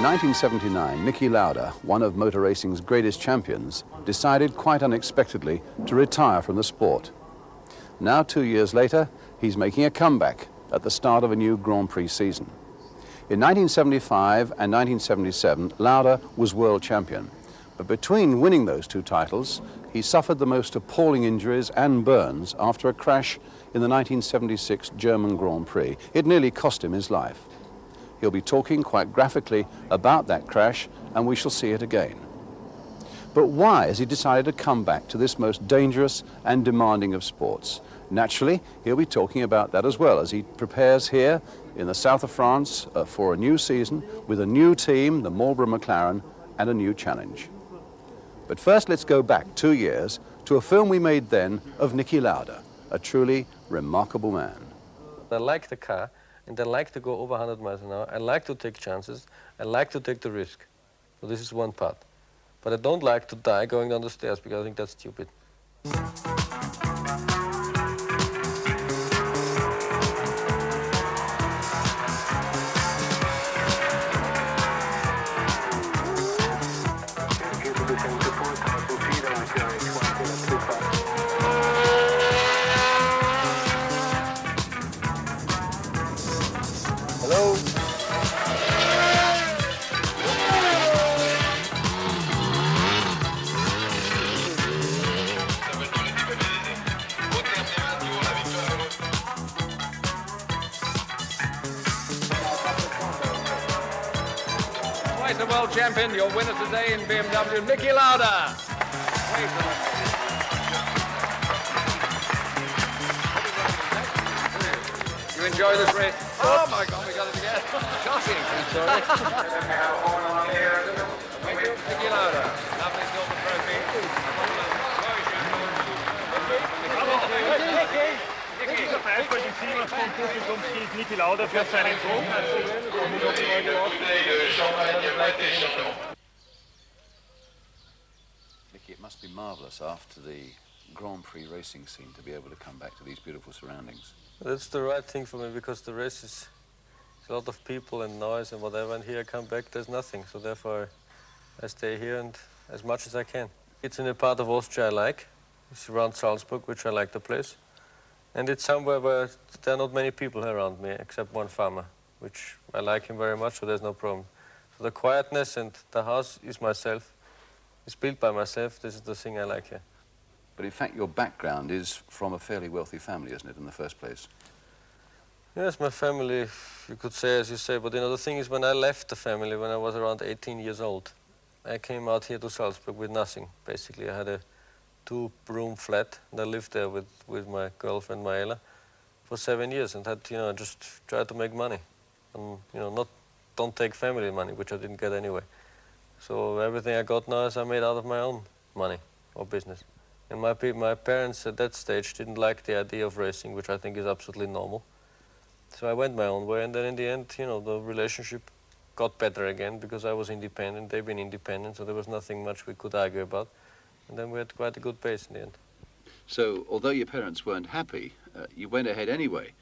In 1979, Niki Lauda, one of motor racing's greatest champions, decided quite unexpectedly to retire from the sport. Now, 2 years later, he's making a comeback at the start of a new Grand Prix season. In 1975 and 1977, Lauda was world champion. But between winning those two titles, he suffered the most appalling injuries and burns after a crash in the 1976 German Grand Prix. It nearly cost him his life. He'll be talking quite graphically about that crash, and we shall see it again. But why has he decided to come back to this most dangerous and demanding of sports? Naturally, he'll be talking about that as well as he prepares here in the south of France for a new season with a new team, the Marlboro McLaren, and a new challenge. But first, let's go back 2 years to a film we made then of Niki Lauda, a truly remarkable man. I like the car, and I like to go over 100 miles an hour. I like to take chances. I like to take the risk. So this is one part. But I don't like to die going down the stairs because I think that's stupid. Hello? Twice a world champion, your winner today in BMW, Niki Lauda. You enjoy this race? Oh my God, we got it again. Shocking. I'm sorry. Niki Lauda, lovely silver trophy. Niki Lauda für seinen Sohn. Niki, it must be marvellous after the Grand Prix racing scene to be able to come back to these beautiful surroundings. That's the right thing for me because the race is a lot of people and noise and whatever, and here I come back, there's nothing. So therefore I stay here and as much as I can. It's in a part of Austria I like. It's around Salzburg, which I like the place. And it's somewhere where there are not many people around me except one farmer, which I like him very much, so there's no problem. So the quietness and the house is myself. It's built by myself. This is the thing I like here. But in fact, your background is from a fairly wealthy family, isn't it, in the first place? Yes, my family, you could say, as you say, but you know, the thing is, when I left the family, when I was around 18 years old, I came out here to Salzburg with nothing, basically. I had a two-room flat, and I lived there with my girlfriend, Maela, for 7 years, and had, you know, just tried to make money. And, you know, don't take family money, which I didn't get anyway. So everything I got now is I made out of my own money or business. And my parents at that stage didn't like the idea of racing, which I think is absolutely normal. So I went my own way, and then in the end, you know, the relationship got better again because I was independent, they've been independent, so there was nothing much we could argue about. And then we had quite a good pace in the end. So, although your parents weren't happy, you went ahead anyway.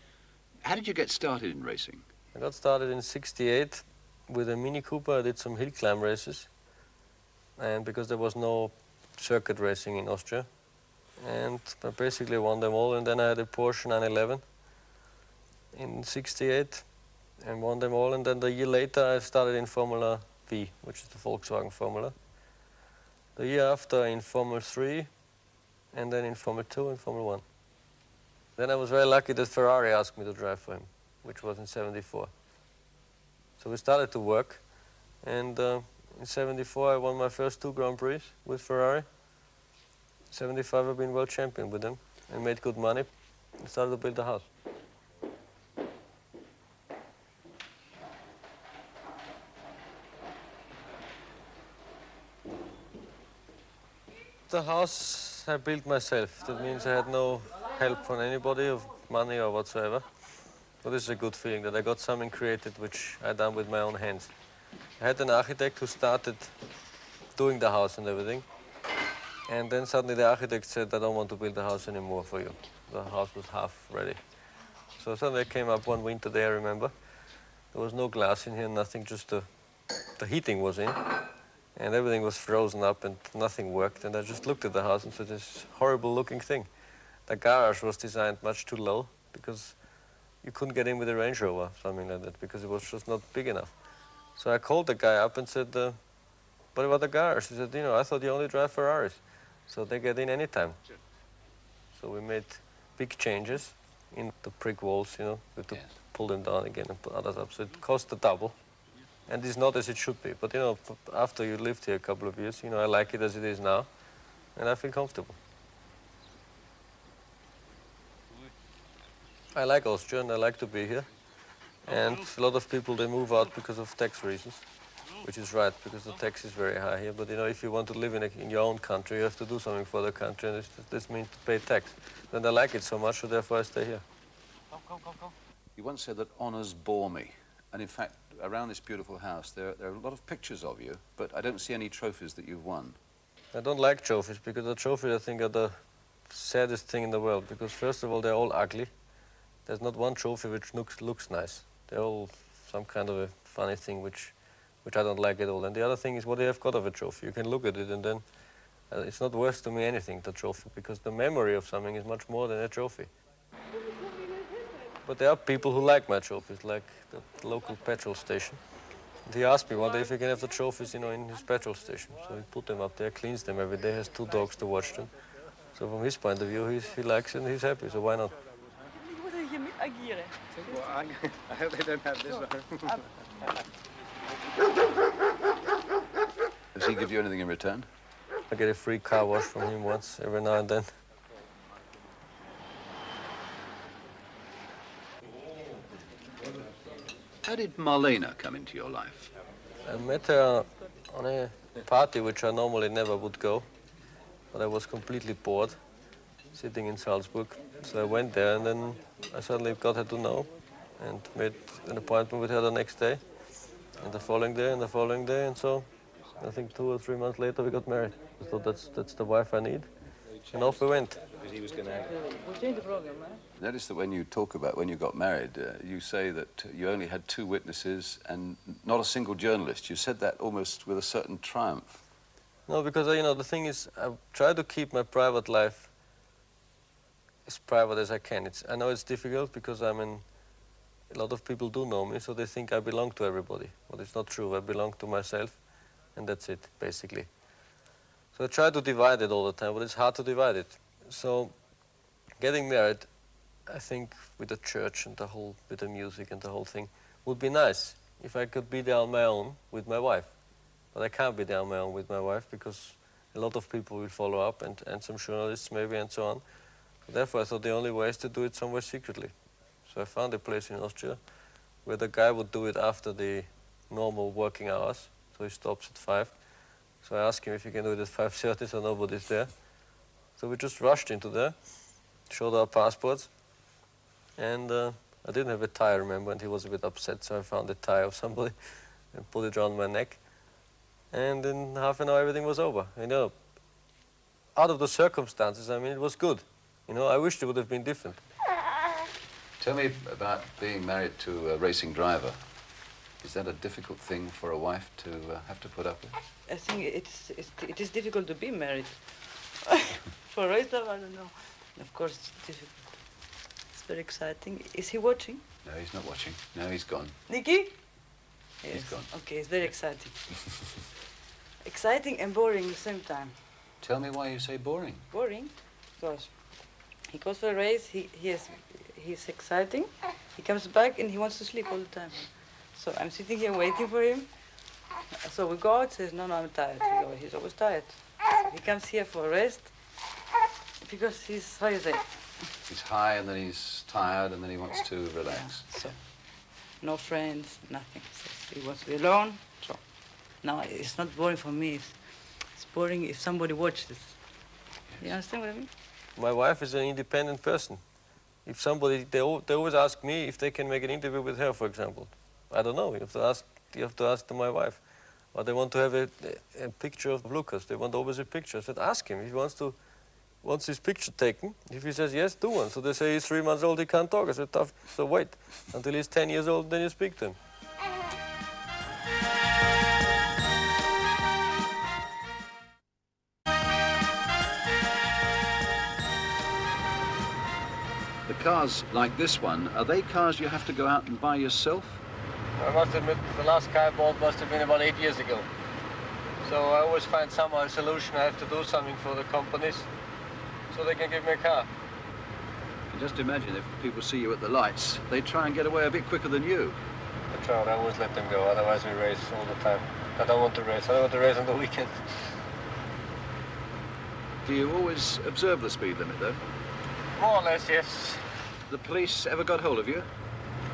How did you get started in racing? I got started in '68 with a Mini Cooper. I did some hill climb races, and because there was no circuit racing in Austria. And I basically won them all, and then I had a Porsche 911 in '68 and won them all, and then the year later I started in Formula V, which is the Volkswagen Formula. The year after in Formula 3, and then in Formula 2 and Formula 1. Then I was very lucky that Ferrari asked me to drive for him, which was in '74. So we started to work, and in '74 I won my first 2 Grand Prix with Ferrari. '75 I've been world champion with them and made good money and started to build a house. The house I built myself. That means I had no help from anybody of money or whatsoever. So this is a good feeling that I got something created which I done with my own hands. I had an architect who started doing the house and everything. And then suddenly the architect said, I don't want to build a house anymore for you. The house was half ready. So suddenly I came up one winter day, I remember. There was no glass in here, nothing, just a the heating was in, and everything was frozen up and nothing worked. And I just looked at the house and said, this horrible looking thing. The garage was designed much too low because you couldn't get in with a Range Rover, something like that, because it was just not big enough. So I called the guy up and said, what about the garage? He said, you know, I thought you only drive Ferraris. So they get in anytime. So we made big changes in the brick walls, you know, we had to pull them down again and put others up. So it cost the double. And it's not as it should be. But, you know, after you lived here a couple of years, you know, I like it as it is now, and I feel comfortable. I like Austria, and I like to be here. And a lot of people, they move out because of tax reasons, which is right, because the tax is very high here. But, you know, if you want to live in your own country, you have to do something for the country, and this means to pay tax. And I like it so much, so therefore I stay here. Come. You once said that honours bore me. And in fact, around this beautiful house, there are a lot of pictures of you, but I don't see any trophies that you've won. I don't like trophies, because the trophies, I think, are the saddest thing in the world, because first of all, they're all ugly. There's not one trophy which looks nice. They're all some kind of a funny thing which I don't like at all. And the other thing is what they have got of a trophy. You can look at it and then it's not worth to me anything, the trophy, because the memory of something is much more than a trophy. But there are people who like my trophies, like the local petrol station. And he asked me one day if he can have the trophies, you know, in his petrol station. So he put them up there, cleans them every day, has 2 dogs to watch them. So from his point of view, he likes it and he's happy, so why not? I hope they don't have this one. Does he give you anything in return? I get a free car wash from him once, every now and then. How did Marlena come into your life? I met her on a party which I normally never would go, but I was completely bored, sitting in Salzburg. So I went there and then I suddenly got her to know and made an appointment with her the next day, and the following day, and the following day, and so I think 2 or 3 months later we got married. I thought that's the wife I need, and off we went. Notice that when you talk about when you got married, you say that you only had 2 witnesses and not a single journalist. You said that almost with a certain triumph. No, because, you know, the thing is, I try to keep my private life as private as I can. I know it's difficult because a lot of people do know me, so they think I belong to everybody. But it's not true. I belong to myself, and that's it, basically. So I try to divide it all the time, but it's hard to divide it. So getting married, I think, with the church and with the music and the whole thing, would be nice if I could be there on my own with my wife. But I can't be there on my own with my wife because a lot of people will follow up and some journalists maybe and so on. Therefore, I thought the only way is to do it somewhere secretly. So I found a place in Austria where the guy would do it after the normal working hours. So he stops at 5. So I asked him if he can do it at 5:30 so nobody's there. So we just rushed into there, showed our passports, and I didn't have a tie, I remember, and he was a bit upset, so I found a tie of somebody and put it around my neck. And in half an hour, everything was over. You know, out of the circumstances, I mean, it was good. You know, I wished it would have been different. Tell me about being married to a racing driver. Is that a difficult thing for a wife to have to put up with? I think it is difficult to be married. For a race driver, I don't know. Of course, it's difficult. It's very exciting. Is he watching? No, he's not watching. No, he's gone. Niki? Yes. He's gone. Okay, it's very exciting. Exciting and boring at the same time. Tell me why you say boring. Boring? Because he goes for a race, he's exciting, he comes back and he wants to sleep all the time. So I'm sitting here waiting for him. So we go out, says, no, I'm tired. He's always tired. He comes here for a rest because he's, how you say? He's high and then he's tired and then he wants to relax. Yeah, so no friends, nothing. So he wants to be alone. So now it's not boring for me. It's boring if somebody watches. Yes. You understand what I mean? My wife is an independent person. If somebody, they always ask me if they can make an interview with her, for example. I don't know. You have to ask my wife. Or they want to have a picture of Lucas. They want always a picture. I said, ask him if he wants his picture taken. If he says yes, do one. So they say he's 3 months old, he can't talk. I said, tough. So wait until he's 10 years old, then you speak to him. cars like this one, are they cars you have to go out and buy yourself? I must admit, the last car I bought must have been about 8 years ago. So I always find somehow a solution. I have to do something for the companies so they can give me a car. You can just imagine if people see you at the lights, they try and get away a bit quicker than you. I try, I always let them go, otherwise we race all the time. I don't want to race. I don't want to race on the weekend. Do you always observe the speed limit, though? More or less, yes. The police ever got hold of you?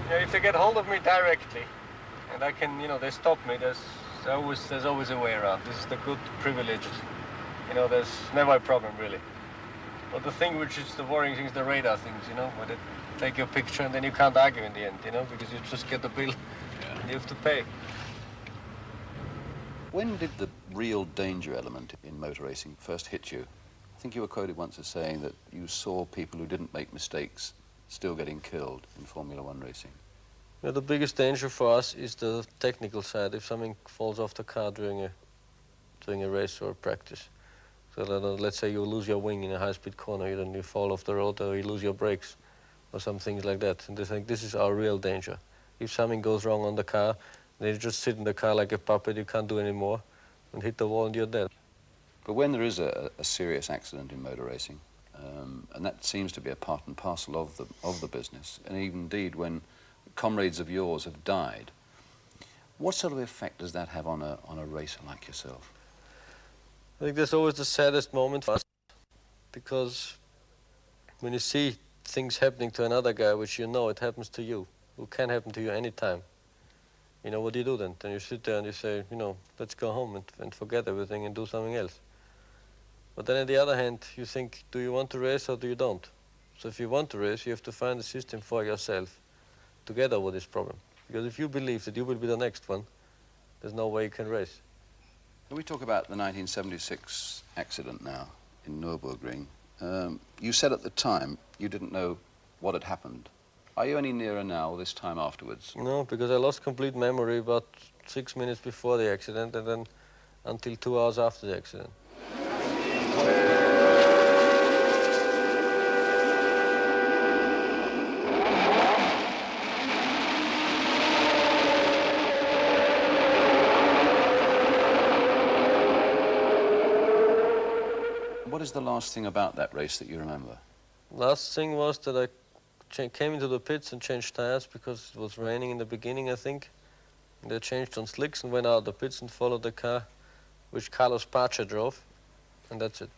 Yeah, if they get hold of me directly, and I can, they stop me, there's always a way around. This is the good privilege. There's never a problem, really. But the thing which is the worrying thing is the radar things, where they take your picture and then you can't argue in the end, because you just get the bill and you have to pay. When did the real danger element in motor racing first hit you? I think you were quoted once as saying that you saw people who didn't make mistakes still getting killed in Formula One racing. Yeah, the biggest danger for us is the technical side. If something falls off the car during a race or a practice. So let's say you lose your wing in a high-speed corner, then you fall off the road or you lose your brakes or some things like that. And they think this is our real danger. If something goes wrong on the car, then you just sit in the car like a puppet, you can't do any more, and hit the wall and you're dead. But when there is a serious accident in motor racing, and that seems to be a part and parcel of the business, and even indeed when comrades of yours have died, what sort of effect does that have on a racer like yourself? I think that's always the saddest moment for us, because when you see things happening to another guy, which it happens to you, it can happen to you anytime. What do you do then? Then you sit there and you say, let's go home and forget everything and do something else. But then on the other hand, you think, do you want to race or do you don't? So if you want to race, you have to find a system for yourself to get over this problem. Because if you believe that you will be the next one, there's no way you can race. Can we talk about the 1976 accident now in Nürburgring? You said at the time you didn't know what had happened. Are you any nearer now this time afterwards? No, because I lost complete memory about 6 minutes before the accident and then until 2 hours after the accident. What is the last thing about that race that you remember? Last thing was that I came into the pits and changed tires because it was raining in the beginning, I think. And they changed on slicks and went out of the pits and followed the car, which Carlos Pacha drove, and that's it.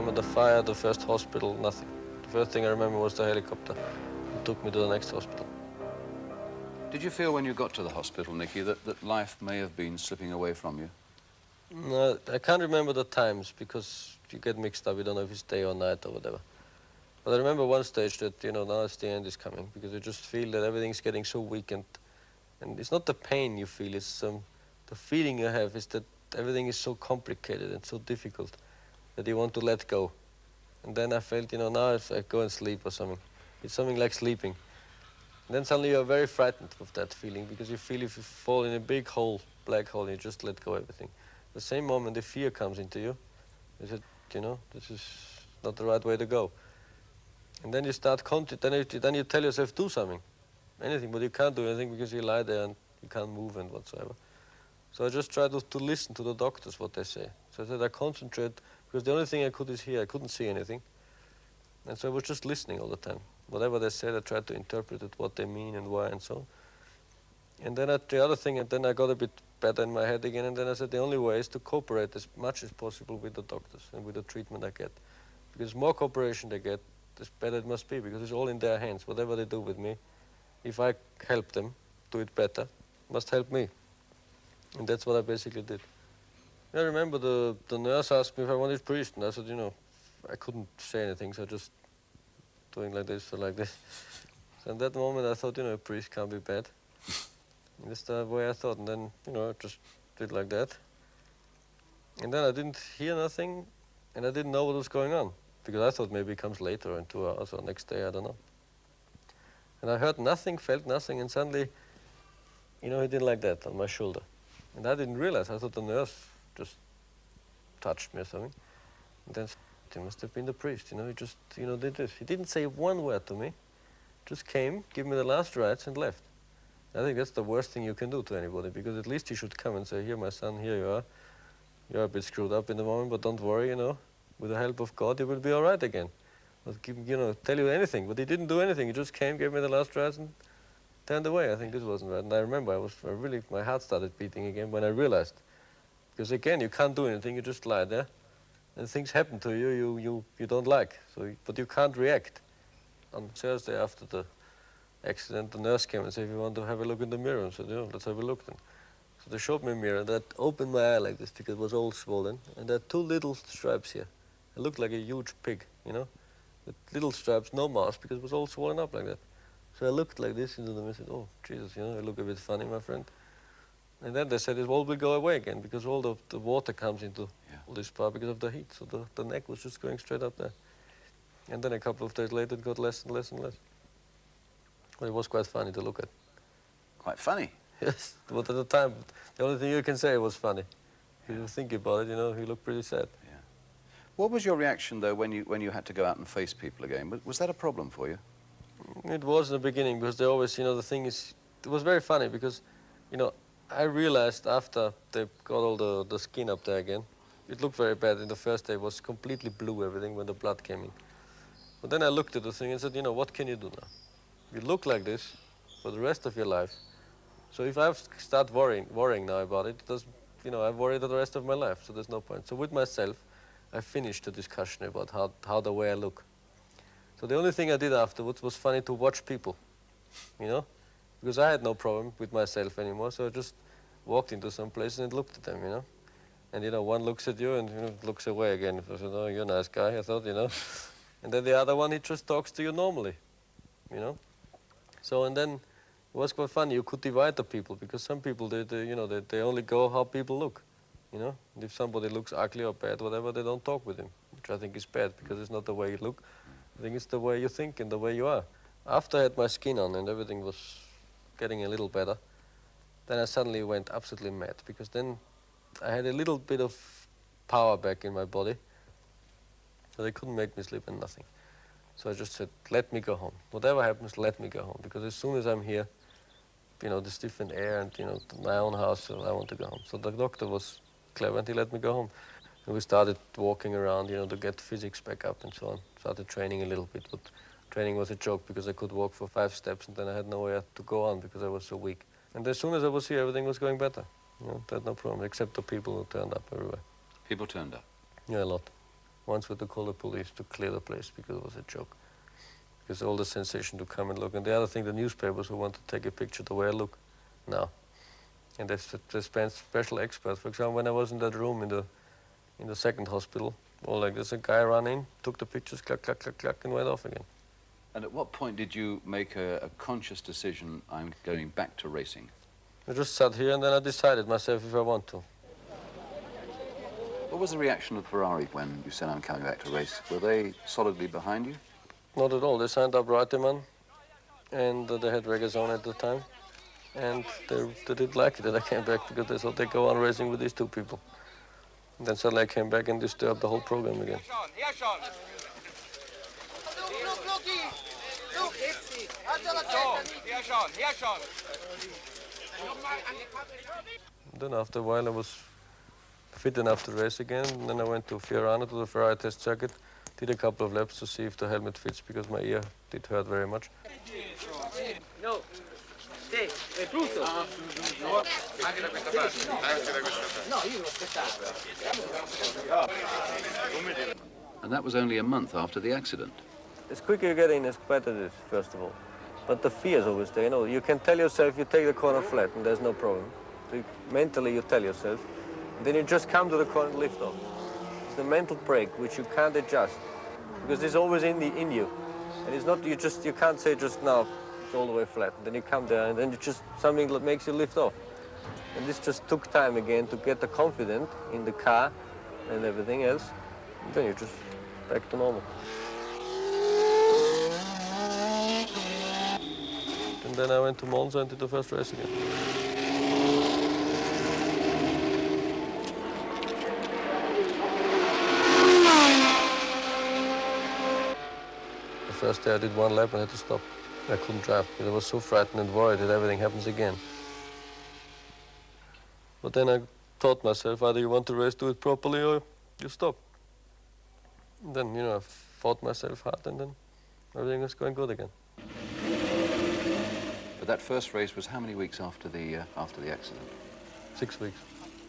The fire, the first hospital, nothing. The first thing I remember was the helicopter. It took me to the next hospital. Did you feel when you got to the hospital, Niki, that life may have been slipping away from you? No, I can't remember the times because you get mixed up. You don't know if it's day or night or whatever. But I remember one stage that, now it's the end is coming because you just feel that everything's getting so weak and it's not the pain you feel, it's the feeling you have is that everything is so complicated and so difficult that you want to let go. And then I felt, now if I go and sleep or something, it's something like sleeping. And then suddenly you're very frightened of that feeling because you feel if you fall in a big hole, black hole, you just let go of everything. The same moment the fear comes into you, you said, this is not the right way to go. And then you start, then you tell yourself, do something, anything, but you can't do anything because you lie there and you can't move and whatsoever. So I just tried to listen to the doctors, what they say. So I said, I concentrate, because the only thing I could is hear. I couldn't see anything. And so I was just listening all the time. Whatever they said, I tried to interpret it, what they mean and why and so on. And then the other thing, and then I got a bit better in my head again, and then I said the only way is to cooperate as much as possible with the doctors and with the treatment I get. Because the more cooperation they get, the better it must be, because it's all in their hands. Whatever they do with me, if I help them do it better, it must help me. And that's what I basically did. I remember the nurse asked me if I wanted priest, and I said, I couldn't say anything, so I just doing like this or like this. So in that moment I thought, a priest can't be bad. And that's the way I thought, and then, I just did like that. And then I didn't hear nothing, and I didn't know what was going on, because I thought maybe it comes later in 2 hours or next day, I don't know. And I heard nothing, felt nothing, and suddenly, he did like that on my shoulder. And I didn't realize, I thought the nurse just touched me or something. And then it must have been the priest, he just, did this. He didn't say one word to me, just came, gave me the last rites and left. I think that's the worst thing you can do to anybody, because at least he should come and say, here, my son, here you are. You're a bit screwed up in the moment, but don't worry, with the help of God, you will be all right again. Not give, tell you anything, but he didn't do anything. He just came, gave me the last rites and turned away. I think this wasn't right. And I remember my heart started beating again when I realized. Because again, you can't do anything, you just lie there. And things happen to you don't like, but you can't react. On Thursday after the accident, the nurse came and said, if you want to have a look in the mirror, and said, let's have a look then. So they showed me a mirror that opened my eye like this because it was all swollen. And there are 2 little stripes here. It looked like a huge pig, with little stripes, no mouth, because it was all swollen up like that. So I looked like this into them and said, oh, Jesus, you look a bit funny, my friend. And then they said it all will go away again because all the water comes into all this part because of the heat. So the neck was just going straight up there. And then a couple of days later, it got less and less and less. Well, it was quite funny to look at. Quite funny. Yes, but at the time, the only thing you can say was funny. If you think about it, he looked pretty sad. Yeah. What was your reaction, though, when you had to go out and face people again? Was that a problem for you? It was in the beginning, because they always, the thing is, it was very funny, because, I realized after they got all the skin up there again, it looked very bad. In the first day, it was completely blue, everything, when the blood came in. But then I looked at the thing and said, what can you do now? You look like this for the rest of your life. So if I start worrying now about it, I worry the rest of my life, so there's no point. So with myself, I finished the discussion about how the way I look. So the only thing I did afterwards was funny to watch people, because I had no problem with myself anymore, so I just walked into some place and looked at them, And, one looks at you and looks away again. I said, oh, you're a nice guy, I thought, And then the other one, he just talks to you normally, So, and then it was quite funny. You could divide the people, because some people, they only go how people look, And if somebody looks ugly or bad, whatever, they don't talk with him, which I think is bad, because it's not the way you look. I think it's the way you think and the way you are. After I had my skin on and everything was getting a little better, then I suddenly went absolutely mad, because then I had a little bit of power back in my body, so they couldn't make me sleep and nothing. So I just said, let me go home. Whatever happens, let me go home, because as soon as I'm here, there's different air and, my own house, so I want to go home. So the doctor was clever and he let me go home. And we started walking around, to get physics back up and so on. Started training a little bit, but training was a joke because I could walk for 5 steps and then I had nowhere to go on because I was so weak. And as soon as I was here, everything was going better. They had no problem, except the people who turned up everywhere. People turned up? Yeah, a lot. Once we had to call the police to clear the place because it was a joke. Because all the sensation to come and look. And the other thing, the newspapers who want to take a picture the way I look now. And they spent special experts. For example, when I was in that room in the second hospital, all like this, a guy ran in, took the pictures, clack, clack, clack, clack, and went off again. And at what point did you make a conscious decision, I'm going back to racing? I just sat here and then I decided myself if I want to. What was the reaction of Ferrari when you said, I'm coming back to race? Were they solidly behind you? Not at all. They signed up Reutemann, and they had Regazzoni at the time. And they didn't like it that I came back because they thought they'd go on racing with these 2 people. And then suddenly I came back and disturbed the whole program again. Then after a while I was fit enough to race again, and then I went to Fiorano, to the Ferrari test circuit, did a couple of laps to see if the helmet fits, because my ear did hurt very much. No. Stay. Giusto. Anche da questa parte. Anche da questa parte. No, io l'ho aspettato. And that was only a month after the accident. As quicker you get in, as better it is, first of all. But the fear is always there, You can tell yourself you take the corner flat and there's no problem. So mentally you tell yourself, and then you just come to the corner and lift off. It's the mental break which you can't adjust, because it's always in you. And it's not, you can't say just now, it's all the way flat. And then you come there and then you just, something that makes you lift off. And this just took time again to get the confidence in the car and everything else. And then you're just back to normal. And then I went to Monza and did the first race again. The first day I did one lap and I had to stop. I couldn't drive because I was so frightened and worried that everything happens again. But then I taught myself, either you want to race, do it properly, or you stop. And then, you know, I fought myself hard and then everything was going good again. But that first race was how many weeks after the accident? 6 weeks.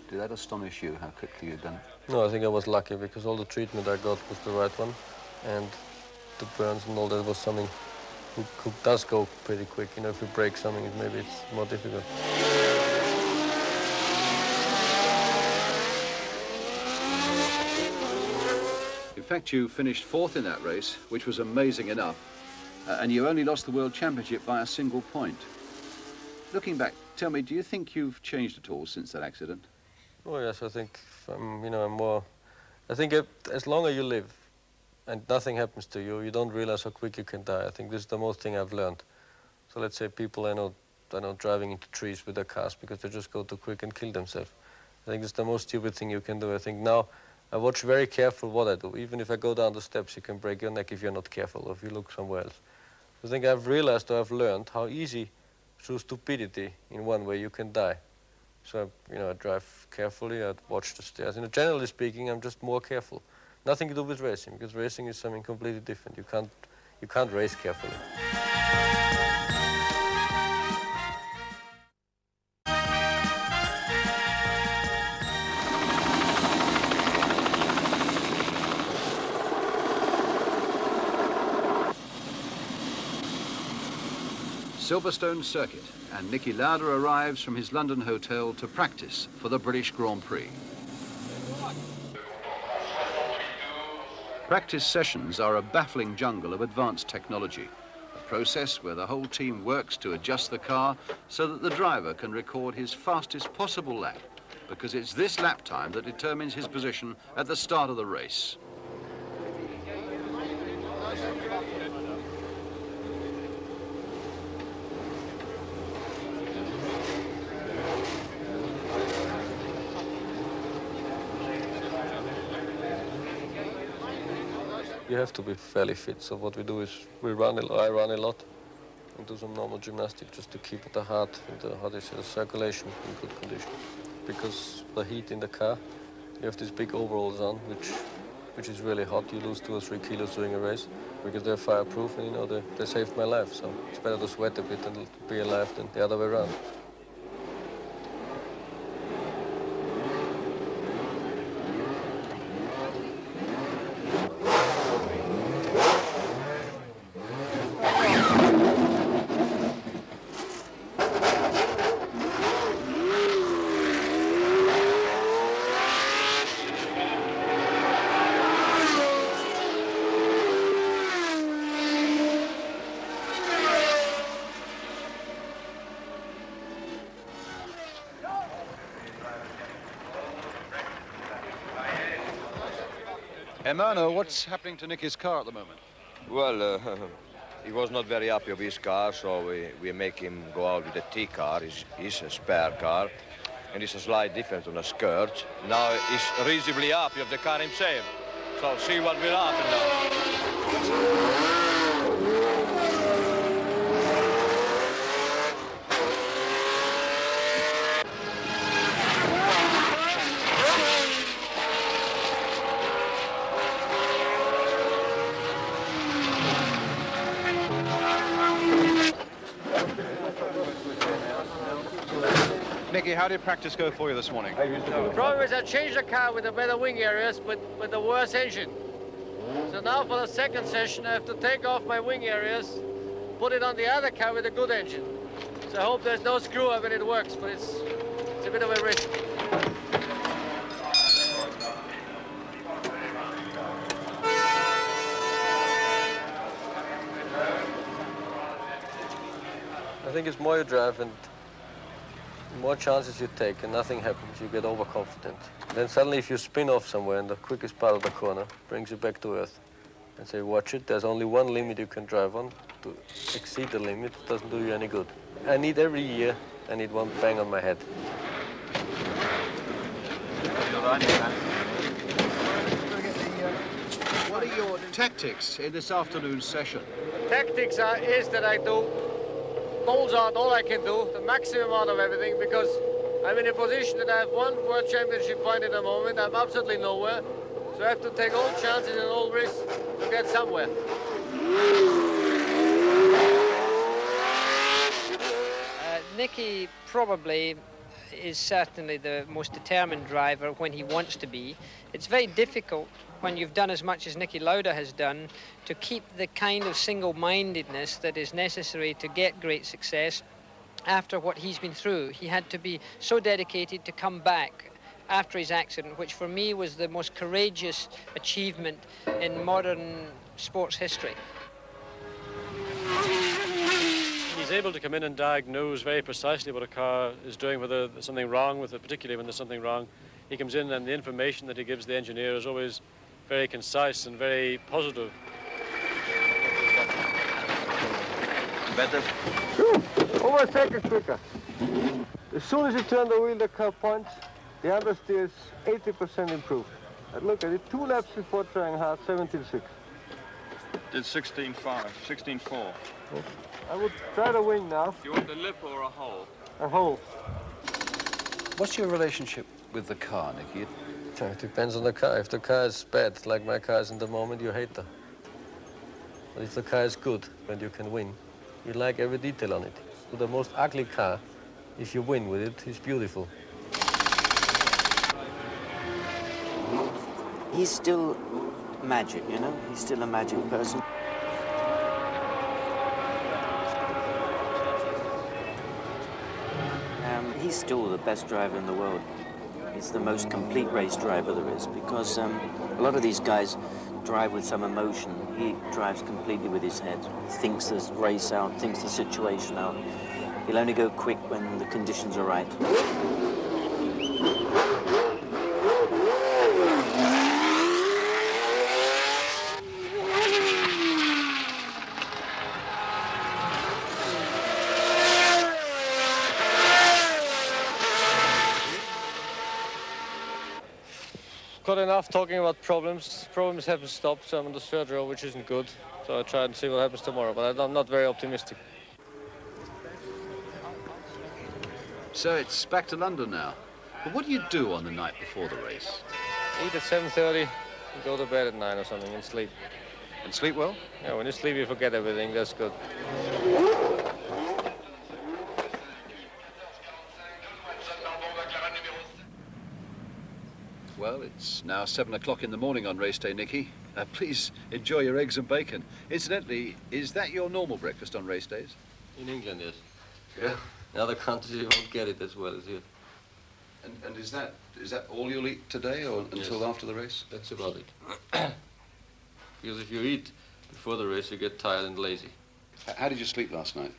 Did that astonish you, how quickly you'd done it? No, I think I was lucky because all the treatment I got was the right one. And the burns and all that was something who does go pretty quick. You know, if you break something, maybe it's more difficult. In fact, you finished fourth in that race, which was amazing enough, and you only lost the World Championship by a single point. Looking back, tell me, do you think you've changed at all since that accident? Oh yes, I think I'm more. I think as long as you live, and nothing happens to you, you don't realize how quick you can die. I think this is the most thing I've learned. So let's say people I know driving into trees with their cars because they just go too quick and kill themselves. I think it's the most stupid thing you can do. I think now I watch very careful what I do. Even if I go down the steps, you can break your neck if you're not careful or if you look somewhere else. I think I've realized or I've learned how easy through stupidity in one way you can die. So, you know, I drive carefully, I watch the stairs. You know, generally speaking, I'm just more careful. Nothing to do with racing, because racing is something completely different. You can't race carefully. Silverstone Circuit, and Niki Lauda arrives from his London hotel to practice for the British Grand Prix. Practice sessions are a baffling jungle of advanced technology, a process where the whole team works to adjust the car so that the driver can record his fastest possible lap, because it's this lap time that determines his position at the start of the race. You have to be fairly fit. So what we do is I run a lot and do some normal gymnastics just to keep the heart and the circulation in good condition. Because the heat in the car, you have these big overalls on, which is really hot. You lose 2 or 3 kilos during a race because they're fireproof, and you know they saved my life. So it's better to sweat a bit and be alive than the other way around. Emmanuel, what's happening to Niki's car at the moment? Well, he was not very happy with his car, so we make him go out with the T car, his spare car, and it's a slight difference on the skirt. Now he's reasonably happy with the car himself, so see what will happen now. Niki, how did practice go for you this morning? The problem is I changed the car with the better wing areas, but with the worse engine. So now for the second session, I have to take off my wing areas, put it on the other car with a good engine. So I hope there's no screw up and it works, but it's a bit of a risk. I think it's more you drive and more chances you take and nothing happens. You get overconfident. Then suddenly if you spin off somewhere in the quickest part of the corner, brings you back to earth. And say, watch it, there's only one limit you can drive on. To exceed the limit doesn't do you any good. I need every year, I need one bang on my head. What are your tactics in this afternoon's session? Tactics is that I do balls out all I can do, the maximum out of everything, because I'm in a position that I have one World Championship point at the moment. I'm absolutely nowhere. So I have to take all chances and all risks to get somewhere. Niki probably is certainly the most determined driver when he wants to be. It's very difficult when you've done as much as Niki Lauda has done to keep the kind of single-mindedness that is necessary to get great success after what he's been through. He had to be so dedicated to come back after his accident, which for me was the most courageous achievement in modern sports history. He's able to come in and diagnose very precisely what a car is doing, whether there's something wrong with it, particularly when there's something wrong. He comes in and the information that he gives the engineer is always very concise and very positive. Better? Over a second quicker. As soon as you turn the wheel, the car points. The understeer is 80% improved. And look at it, 2 laps before trying hard, 17.6. Did 16.5, 16.4. I would try the wing now. Do you want a lip or a hole? A hole. What's your relationship with the car, Niki? It depends on the car. If the car is bad, like my car is in the moment, you hate her. But if the car is good and you can win, you like every detail on it. So the most ugly car, if you win with it, is beautiful. He's still magic, you know? He's still a magic person. He's still the best driver in the world. He's the most complete race driver there is, because a lot of these guys drive with some emotion. He drives completely with his head. Thinks the race out, thinks the situation out. He'll only go quick when the conditions are right. Got enough talking about problems. Problems haven't stopped, so I'm on the third row, which isn't good. So I try and see what happens tomorrow, but I'm not very optimistic. So it's back to London now. But what do you do on the night before the race? Eat at 7:30, go to bed at 9 or something and sleep. And sleep well? Yeah, when you sleep, you forget everything. That's good. Well, it's now 7 o'clock in the morning on race day, Niki. Please enjoy your eggs and bacon. Incidentally, is that your normal breakfast on race days? In England, yes. Yeah. In other countries, you won't get it as well as here. And is that all you'll eat today or until after the race? That's about it. Because if you eat before the race, you get tired and lazy. How did you sleep last night?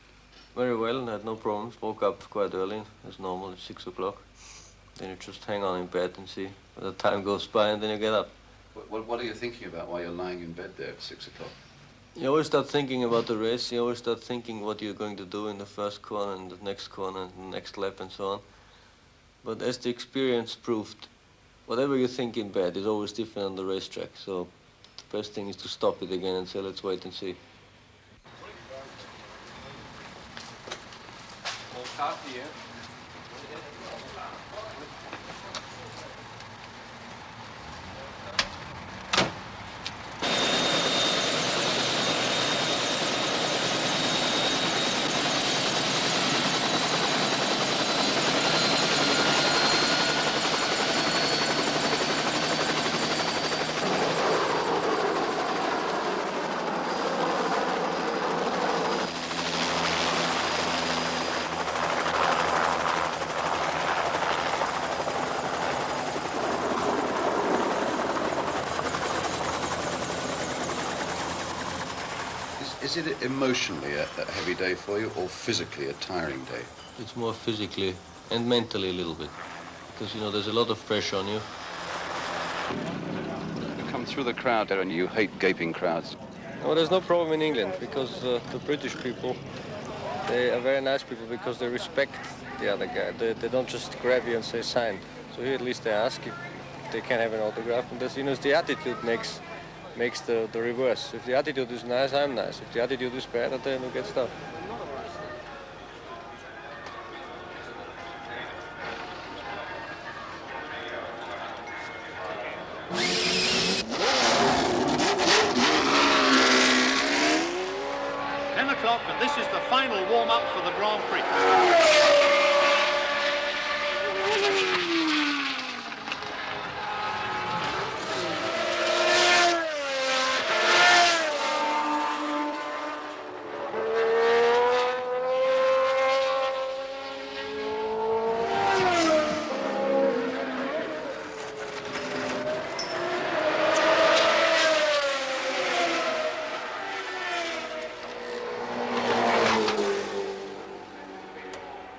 Very well, and I had no problems. Woke up quite early, as normal, at 6 o'clock. Then you just hang on in bed and see when the time goes by, and then you get up. What are you thinking about while you're lying in bed there at 6 o'clock? You always start thinking about the race. You always start thinking what you're going to do in the first corner and the next corner and the next lap and so on. But as the experience proved, whatever you think in bed is always different on the racetrack. So the best thing is to stop it again and say, let's wait and see. More coffee, yeah? Is it emotionally a heavy day for you, or physically a tiring day? It's more physically and mentally a little bit, because, you know, there's a lot of pressure on you. You come through the crowd there and you hate gaping crowds. Well, there's no problem in England, because the British people, they are very nice people because they respect the other guy. They don't just grab you and say sign. So here at least they ask if they can have an autograph, and that's, you know, the attitude makes the reverse. If the attitude is nice, I'm nice. If the attitude is bad, then you get stuff. And this is the final warm-up for the Grand Prix.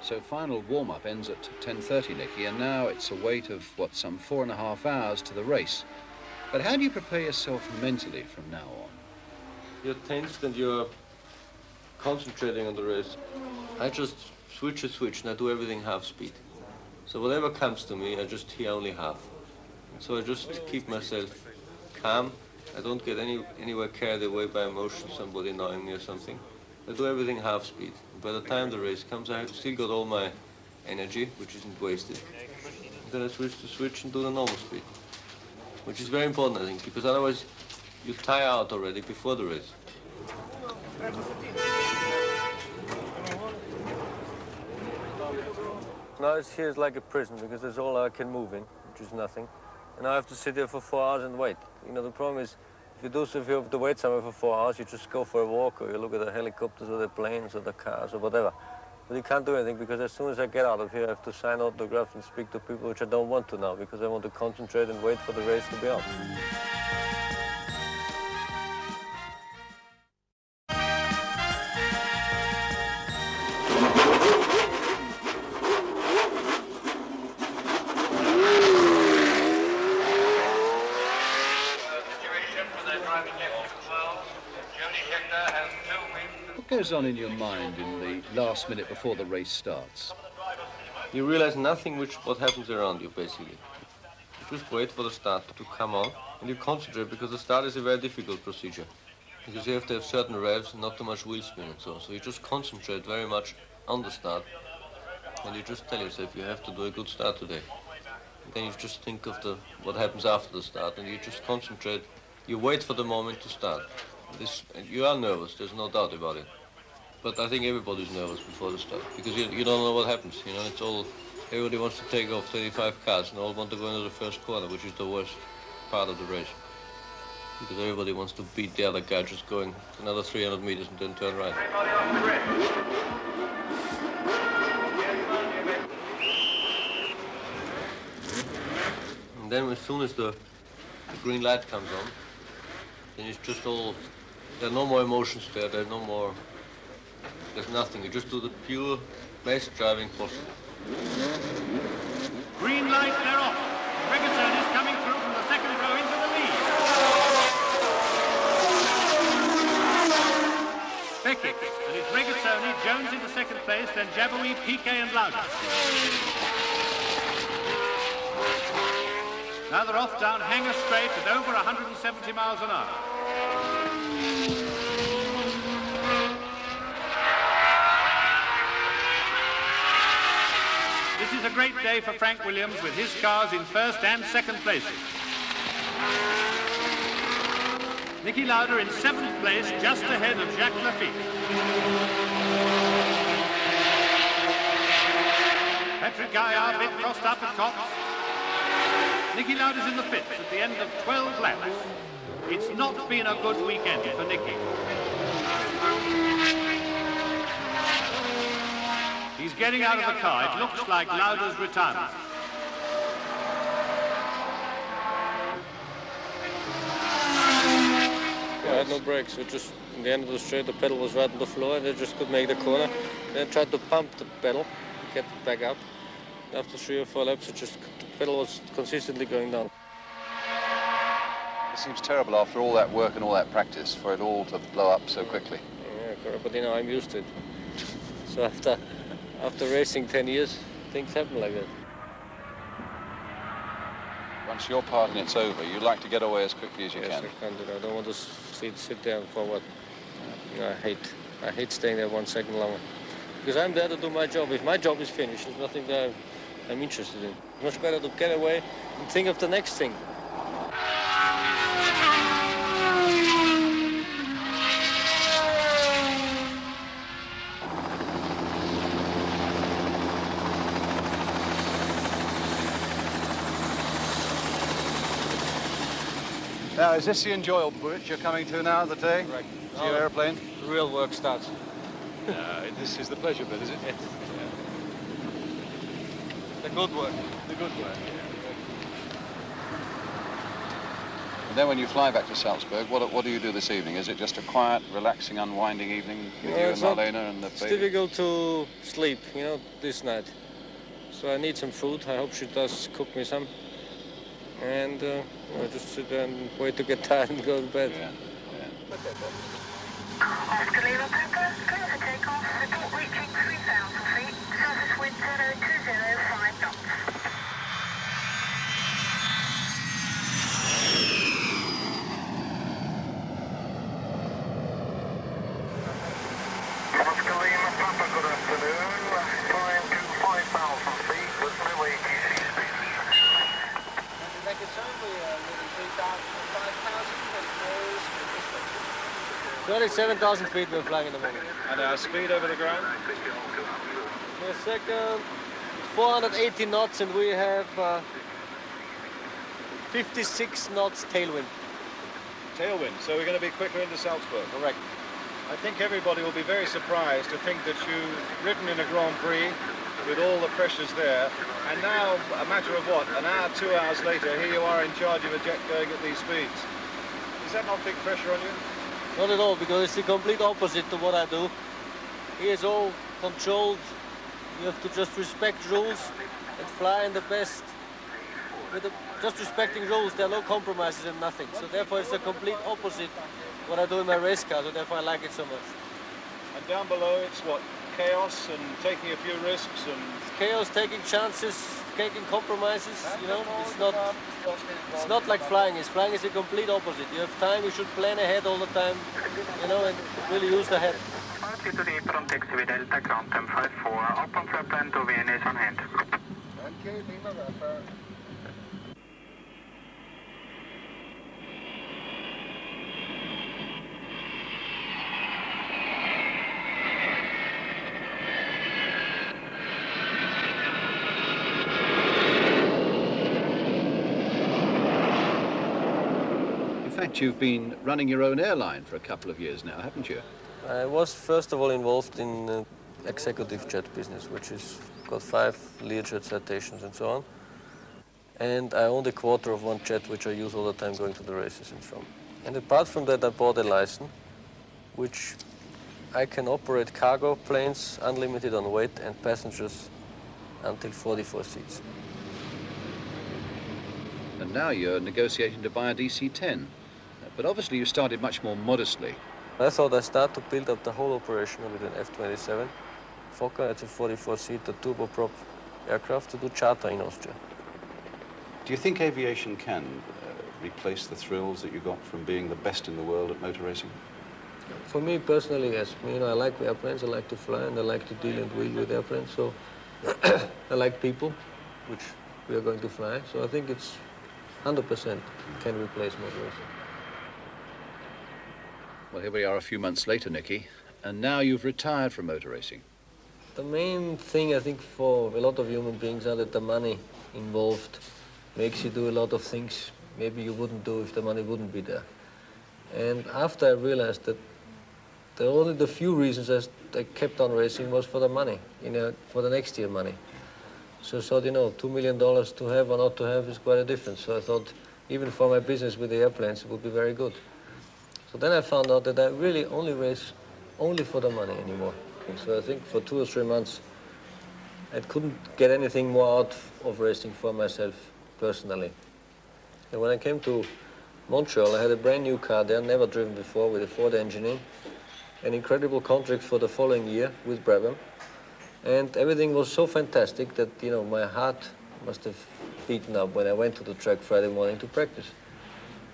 So final warm-up ends at 10:30, Niki, and now it's a wait of, what, some 4.5 hours to the race. But how do you prepare yourself mentally from now on? You're tensed and you're concentrating on the race. I just switch a switch and I do everything half speed. So whatever comes to me, I just hear only half. So I just keep myself calm. I don't get anywhere carried away by emotion, somebody annoying me or something. I do everything half speed. By the time the race comes, I've still got all my energy, which isn't wasted. Then I switch to switch and do the normal speed, which is very important, I think, because otherwise you tire out already before the race. Now it's here like a prison, because that's all I can move in, which is nothing. And I have to sit there for 4 hours and wait. You know, the problem is, if you have to wait somewhere for 4 hours, you just go for a walk, or you look at the helicopters or the planes or the cars or whatever. But you can't do anything, because as soon as I get out of here, I have to sign autographs and speak to people, which I don't want to now, because I want to concentrate and wait for the race to be on. What goes on in your mind in the last minute before the race starts? You realize nothing what happens around you, basically. You just wait for the start to come on, and you concentrate, because the start is a very difficult procedure. Because you have to have certain revs and not too much wheel spin and so on. So you just concentrate very much on the start, and you just tell yourself you have to do a good start today. And then you just think of what happens after the start, and you just concentrate. You wait for the moment to start. You are nervous, there's no doubt about it. But I think everybody's nervous before the start, because you don't know what happens. You know, everybody wants to take off 35 cars and all want to go into the first corner, which is the worst part of the race. Because everybody wants to beat the other guy just going another 300 meters and then turn right. And then as soon as the green light comes on, then it's just all, there are no more emotions there, there's nothing. You just do the pure best driving possible. Green light, they're off. Regazzoni is coming through from the second row into the lead. Beckett, and it's Regazzoni, Jones into second place, then Jabouille, Piquet and Lauda. Now they're off down Hanger Straight at over 170 miles an hour. This is a great day for Frank Williams with his cars in first and second places. Niki Lauda in seventh place, just ahead of Jacques Lafitte. Patrick Gaillard bit crossed up at Cox. Niki Lauda's in the pits at the end of 12 laps. It's not been a good weekend for Niki. He's getting out of the car. It looks like Lauda's retirement. Yeah, had no brakes. So just in the end of the straight, the pedal was right on the floor, and they just could make the corner. Then tried to pump the pedal, get it back up. After 3 or 4 laps, the pedal was consistently going down. It seems terrible after all that work and all that practice for it all to blow up so quickly. Yeah, correct. But you know, I'm used to it. So after racing 10 years, things happen like that. Once your part and it's over, you like to get away as quickly as you Yes, can. I can't do that. I don't want to sit there for what? I hate staying there 1 second longer. Because I'm there to do my job. If my job is finished, there's nothing that I'm interested in. Much better to get away and think of the next thing. Now, is this the enjoyable bit you're coming to now of the day? Right. To your airplane? Real work starts. This is the pleasure bit, is it? Yes. The good work. The good work. And then when you fly back to Salzburg, what do you do this evening? Is it just a quiet, relaxing, unwinding evening with you and Marlena and the It's baby? difficult to sleep, you know, this night. So I need some food. I hope she does cook me some. And I just sit there and wait to get tired and go to bed. Yeah. Oscar Lima Papa, clear for takeoff, report reaching 3,000 feet, surface wind 0205 knots. Oscar Lima Papa, good afternoon, flying to 5,000 feet with no ATC speed. Back in time, we were 37,000 feet we're flying in the moment. And our speed over the ground? For a second, 480 knots, and we have 56 knots tailwind. Tailwind, so we're going to be quicker into Salzburg. Correct. I think everybody will be very surprised to think that you've ridden in a Grand Prix with all the pressures there, and now, a matter of what, an hour, 2 hours later, here you are in charge of a jet going at these speeds. Is that not big pressure on you? Not at all, because it's the complete opposite to what I do. Here is all controlled. You have to just respect rules and fly in the best. Just respecting rules, there are no compromises and nothing. So therefore it's the complete opposite what I do in my race car, so therefore I like it so much. And down below it's what, chaos and taking a few risks and... It's chaos, taking chances, taking compromises, you know. It's not like flying is. Flying is the complete opposite. You have time, you should plan ahead all the time, you know, and really use the head. Altitude apron taxi with Delta ground time 54, open flap plan to Vienna is on hand. In fact, you've been running your own airline for a couple of years now, haven't you? I was first of all involved in executive jet business, which is got 5 Learjet citations and so on. And I owned a quarter of one jet, which I use all the time going to the races and from. And apart from that, I bought a license, which I can operate cargo planes unlimited on weight and passengers until 44 seats. And now you're negotiating to buy a DC-10. But obviously you started much more modestly. I thought I'd start to build up the whole operation with an F-27 Fokker. It's a 44-seater turboprop aircraft to do charter in Austria. Do you think aviation can replace the thrills that you got from being the best in the world at motor racing? For me personally, yes. You know, I like airplanes, I like to fly, and I like to deal and wheel with airplanes. So I like people, which we are going to fly. So I think it's 100% can replace motor racing. Well, here we are a few months later, Niki, and now you've retired from motor racing. The main thing, I think, for a lot of human beings are that the money involved makes you do a lot of things maybe you wouldn't do if the money wouldn't be there. And after I realized that only the few reasons I kept on racing was for the money, you know, for the next year money. So I thought, you know, $2 million to have or not to have is quite a difference. So I thought, even for my business with the airplanes, it would be very good. So then I found out that I really only race only for the money anymore. So I think for 2 or 3 months, I couldn't get anything more out of racing for myself personally. And when I came to Montreal, I had a brand new car there, never driven before, with a Ford engine in, an incredible contract for the following year with Brabham. And everything was so fantastic that, you know, my heart must have beaten up when I went to the track Friday morning to practice.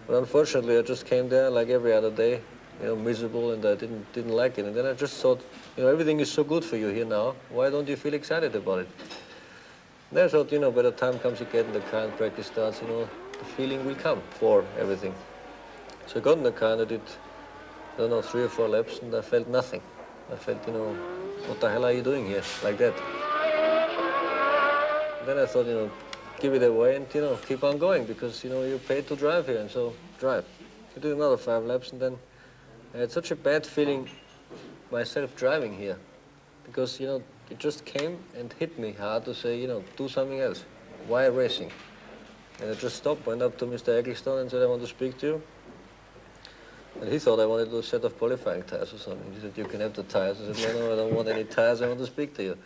But unfortunately, I just came there like every other day, you know, miserable, and I didn't like it. And then I just thought, you know, everything is so good for you here now. Why don't you feel excited about it? Then I thought, you know, by the time comes you get in the car and practice starts, you know, the feeling will come for everything. So I got in the car and I did, I don't know, 3 or 4 laps, and I felt nothing. I felt, you know, what the hell are you doing here, like that? Then I thought, you know, give it away and, you know, keep on going, because, you know, you're paid to drive here, and so drive. I did another 5 laps, and then I had such a bad feeling myself driving here, because, you know, it just came and hit me hard to say, you know, do something else. Why racing? And I just stopped, went up to Mr. Ecclestone and said, I want to speak to you. And he thought I wanted a set of qualifying tires or something. He said, you can have the tires. I said, no, I don't want any tires, I want to speak to you.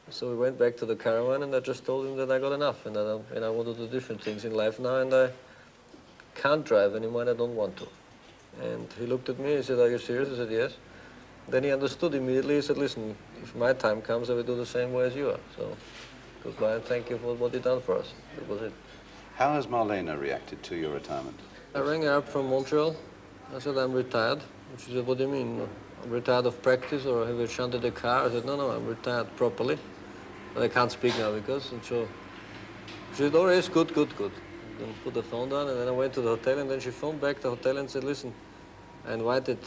So we went back to the caravan, and I just told him that I got enough, and that I want to do different things in life now, and I can't drive anymore, and I don't want to. And he looked at me, he said, are you serious? I said, yes. Then he understood immediately. He said, listen, if my time comes, I will do the same way as you are. So, goodbye, and thank you for what you've done for us. That was it. How has Marlena reacted to your retirement? I rang her up from Montreal. I said, I'm retired. And she said, what do you mean? I'm retired of practice, or have you shunted the car? I said, no, I'm retired properly. But I can't speak now because, and so she said, oh, yes, good. Then put the phone down, and then I went to the hotel, and then she phoned back to the hotel and said, listen, I invited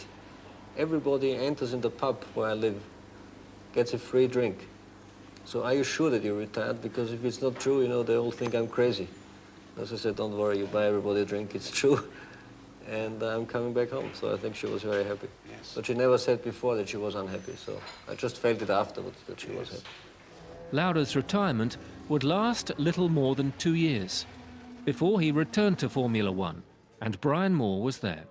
everybody enters in the pub where I live, gets a free drink. So are you sure that you're retired? Because if it's not true, you know, they all think I'm crazy. As I said, don't worry, you buy everybody a drink, it's true. And I'm coming back home, so I think she was very happy. Yes. But she never said before that she was unhappy, so I just felt it afterwards that she was happy. Lauda's retirement would last little more than 2 years before he returned to Formula One, and Brian Moore was there.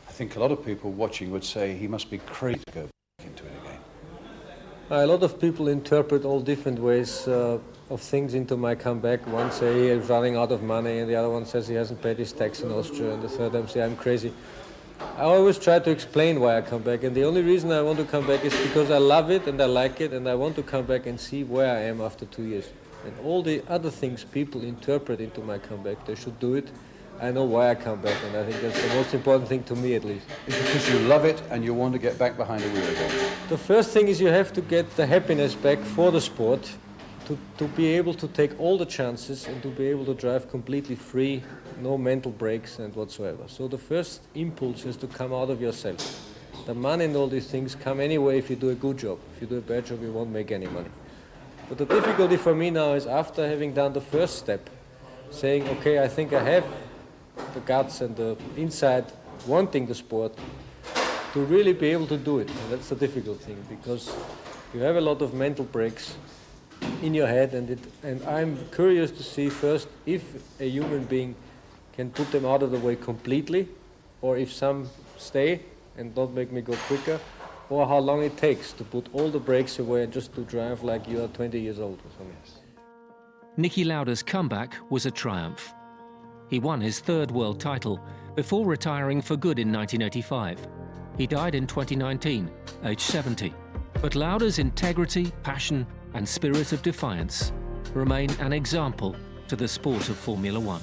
I think a lot of people watching would say he must be crazy to go back into it again. A lot of people interpret all different ways of things into my comeback. One say he's running out of money, and the other one says he hasn't paid his tax in Austria, and the third time say I'm crazy. I always try to explain why I come back, and the only reason I want to come back is because I love it and I like it, and I want to come back and see where I am after 2 years. And all the other things people interpret into my comeback, they should do it. I know why I come back, and I think that's the most important thing to me, at least. It's because you love it and you want to get back behind the wheel again. The first thing is you have to get the happiness back for the sport, to be able to take all the chances and to be able to drive completely free, no mental breaks and whatsoever. So the first impulse has to come out of yourself. The money and all these things come anyway if you do a good job. If you do a bad job, you won't make any money. But the difficulty for me now is, after having done the first step, saying, okay, I think I have the guts and the inside wanting the sport, to really be able to do it. And that's the difficult thing, because you have a lot of mental breaks in your head, and I'm curious to see first if a human being can put them out of the way completely, or if some stay and don't make me go quicker, or how long it takes to put all the brakes away and just to drive like you are 20 years old or something. Niki Lauda's comeback was a triumph. He won his 3rd world title before retiring for good in 1985. He died in 2019, aged 70. But Lauda's integrity, passion, and spirit of defiance remain an example to the sport of Formula One.